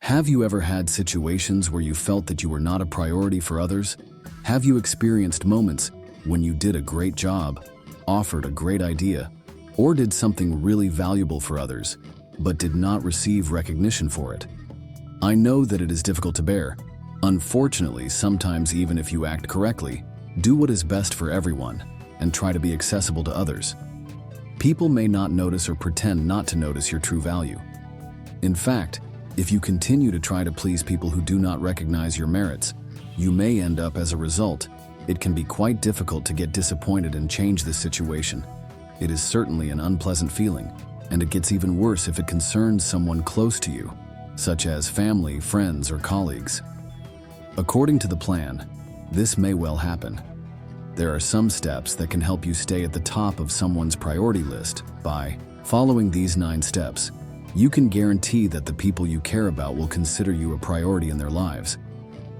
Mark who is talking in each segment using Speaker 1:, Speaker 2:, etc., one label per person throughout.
Speaker 1: Have you ever had situations where you felt that you were not a priority for others? Have you experienced moments when you did a great job, offered a great idea, or did something really valuable for others, but did not receive recognition for it? I know that it is difficult to bear. Unfortunately, sometimes even if you act correctly, do what is best for everyone, and try to be accessible to others, people may not notice or pretend not to notice your true value. In fact, if you continue to try to please people who do not recognize your merits, you may end up as a result. It can be quite difficult to get disappointed and change this situation. It is certainly an unpleasant feeling, and it gets even worse if it concerns someone close to you, such as family, friends, or colleagues. According to the plan, this may well happen. There are some steps that can help you stay at the top of someone's priority list. By following these 9 steps, you can guarantee that the people you care about will consider you a priority in their lives.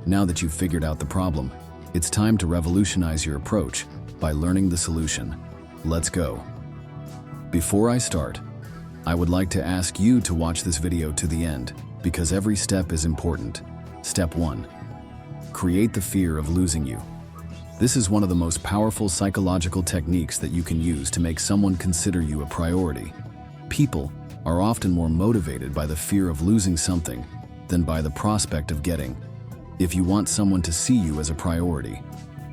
Speaker 1: Now that you've figured out the problem, it's time to revolutionize your approach by learning the solution. Let's go. Before I start, I would like to ask you to watch this video to the end, because every step is important. Step 1. Create the fear of losing you. This is one of the most powerful psychological techniques that you can use to make someone consider you a priority. People are often more motivated by the fear of losing something than by the prospect of getting. If you want someone to see you as a priority,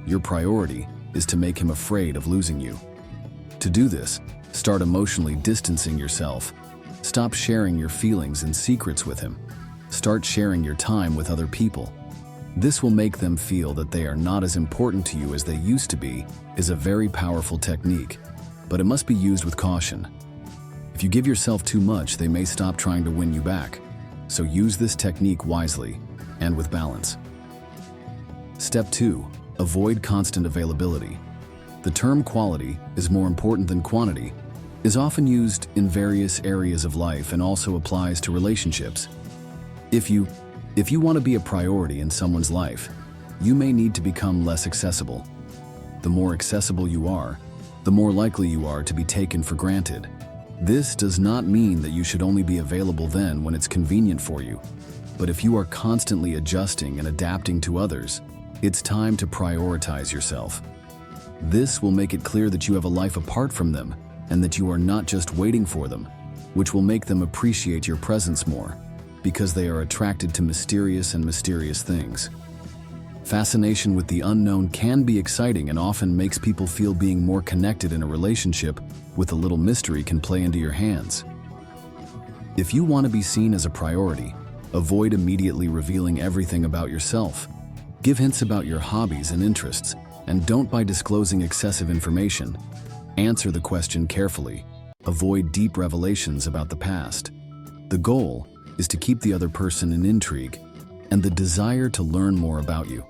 Speaker 1: your priority is to make him afraid of losing you. To do this, start emotionally distancing yourself. Stop sharing your feelings and secrets with him. Start sharing your time with other people. This will make them feel that they are not as important to you as they used to be. Is a very powerful technique, but it must be used with caution. If you give yourself too much, they may stop trying to win you back. So use this technique wisely and with balance. Step 2. Avoid constant availability. The term quality is more important than quantity is often used in various areas of life and also applies to relationships. If you want to be a priority in someone's life, you may need to become less accessible. The more accessible you are, the more likely you are to be taken for granted. This does not mean that you should only be available then when it's convenient for you. But if you are constantly adjusting and adapting to others, it's time to prioritize yourself. This will make it clear that you have a life apart from them and that you are not just waiting for them, which will make them appreciate your presence more, because they are attracted to mysterious things. Fascination with the unknown can be exciting and often makes people feel being more connected in a relationship with a little mystery can play into your hands. If you want to be seen as a priority, avoid immediately revealing everything about yourself. Give hints about your hobbies and interests, and don't by disclosing excessive information. Answer the question carefully. Avoid deep revelations about the past. The goal is to keep the other person in intrigue and the desire to learn more about you.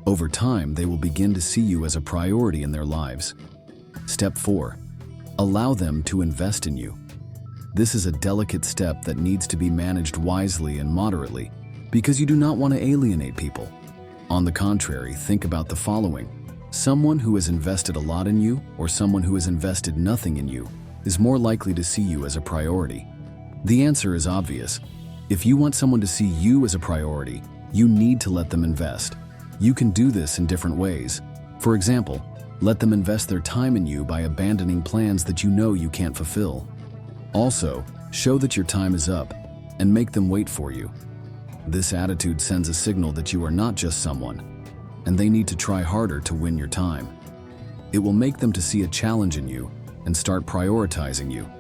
Speaker 1: Over time, they will begin to see you as a priority in their lives. Step 4. Allow them to invest in you. This is a delicate step that needs to be managed wisely and moderately, because you do not want to alienate people. On the contrary, think about the following. Someone who has invested a lot in you or someone who has invested nothing in you is more likely to see you as a priority. The answer is obvious. If you want someone to see you as a priority, you need to let them invest. You can do this in different ways. For example, let them invest their time in you by abandoning plans that you know you can't fulfill. Also, show that your time is up and make them wait for you. This attitude sends a signal that you are not just someone, and they need to try harder to win your time. It will make them to see a challenge in you and start prioritizing you.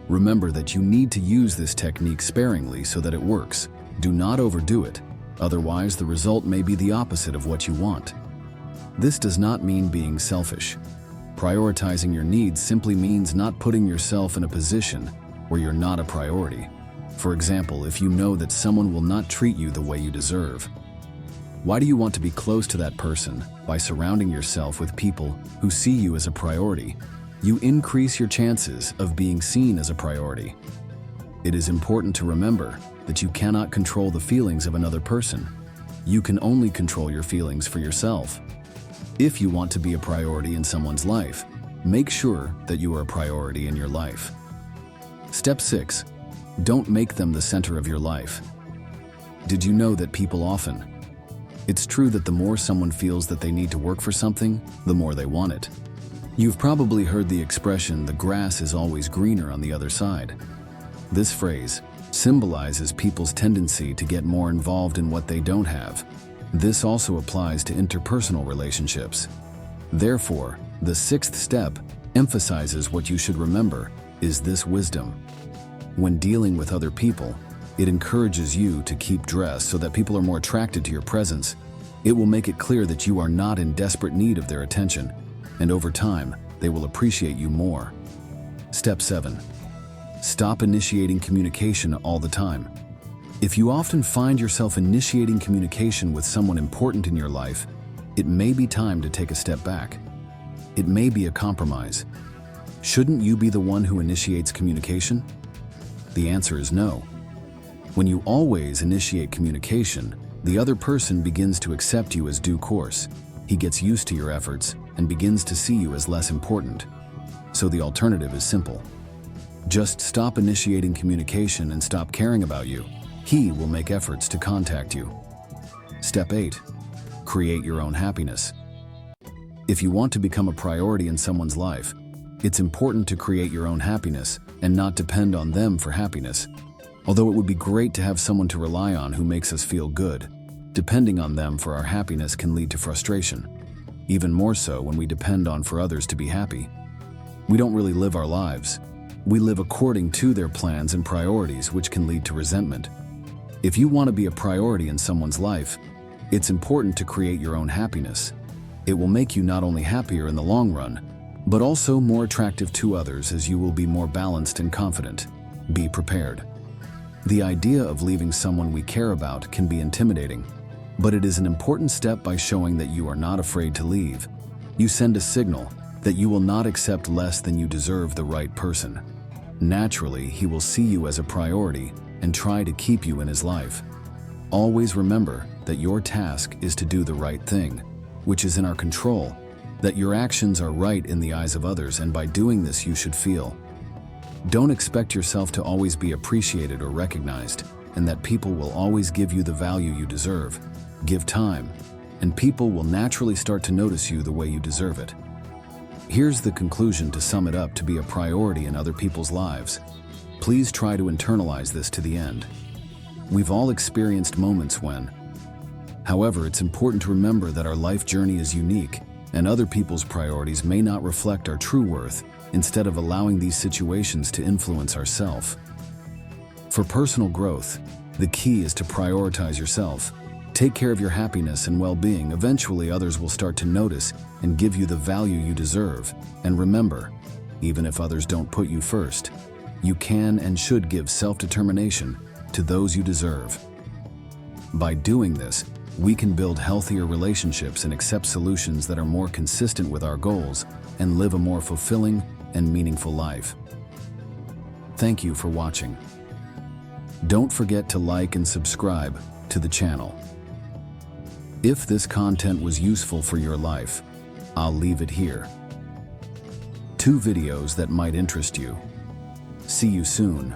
Speaker 1: Remember that you need to use this technique sparingly so that it works. Do not overdo it, otherwise the result may be the opposite of what you want. This does not mean being selfish. Prioritizing your needs simply means not putting yourself in a position where you're not a priority. For example, if you know that someone will not treat you the way you deserve, why do you want to be close to that person? By surrounding yourself with people who see you as a priority, you increase your chances of being seen as a priority. It is important to remember that you cannot control the feelings of another person. You can only control your feelings for yourself. If you want to be a priority in someone's life, make sure that you are a priority in your life. Step 6. Don't make them the center of your life. Did you know that people often? It's true that the more someone feels that they need to work for something, the more they want it. You've probably heard the expression, the grass is always greener on the other side. This phrase symbolizes people's tendency to get more involved in what they don't have. This also applies to interpersonal relationships. Therefore, the sixth step emphasizes what you should remember is this wisdom. When dealing with other people, it encourages you to keep dressed so that people are more attracted to your presence. It will make it clear that you are not in desperate need of their attention, and over time, they will appreciate you more. Step 7. Stop initiating communication all the time. If you often find yourself initiating communication with someone important in your life, it may be time to take a step back. It may be a compromise. Shouldn't you be the one who initiates communication? The answer is no. When you always initiate communication, the other person begins to accept you as due course. He gets used to your efforts and begins to see you as less important. So the alternative is simple. Just stop initiating communication and stop caring about you. He will make efforts to contact you. Step 8. Create your own happiness. If you want to become a priority in someone's life, it's important to create your own happiness and not depend on them for happiness. Although it would be great to have someone to rely on who makes us feel good, depending on them for our happiness can lead to frustration. Even more so when we depend on for others to be happy. We don't really live our lives. We live according to their plans and priorities, which can lead to resentment. If you want to be a priority in someone's life, it's important to create your own happiness. It will make you not only happier in the long run, but also more attractive to others as you will be more balanced and confident. Be prepared. The idea of leaving someone we care about can be intimidating, but it is an important step by showing that you are not afraid to leave. You send a signal that you will not accept less than you deserve the right person. Naturally, he will see you as a priority and try to keep you in his life. Always remember that your task is to do the right thing, which is in our control, that your actions are right in the eyes of others, and by doing this you should feel. Don't expect yourself to always be appreciated or recognized, and that people will always give you the value you deserve. Give time, and people will naturally start to notice you the way you deserve it. Here's the conclusion to sum it up to be a priority in other people's lives. Please try to internalize this to the end. We've all experienced moments when. However, it's important to remember that our life journey is unique, and other people's priorities may not reflect our true worth, instead of allowing these situations to influence ourselves. For personal growth, the key is to prioritize yourself. Take care of your happiness and well-being. Eventually, others will start to notice and give you the value you deserve. And remember, even if others don't put you first, you can and should give self-determination to those you deserve. By doing this, we can build healthier relationships and accept solutions that are more consistent with our goals and live a more fulfilling and meaningful life. Thank you for watching. Don't forget to like and subscribe to the channel. If this content was useful for your life, I'll leave it here. 2 videos that might interest you. See you soon.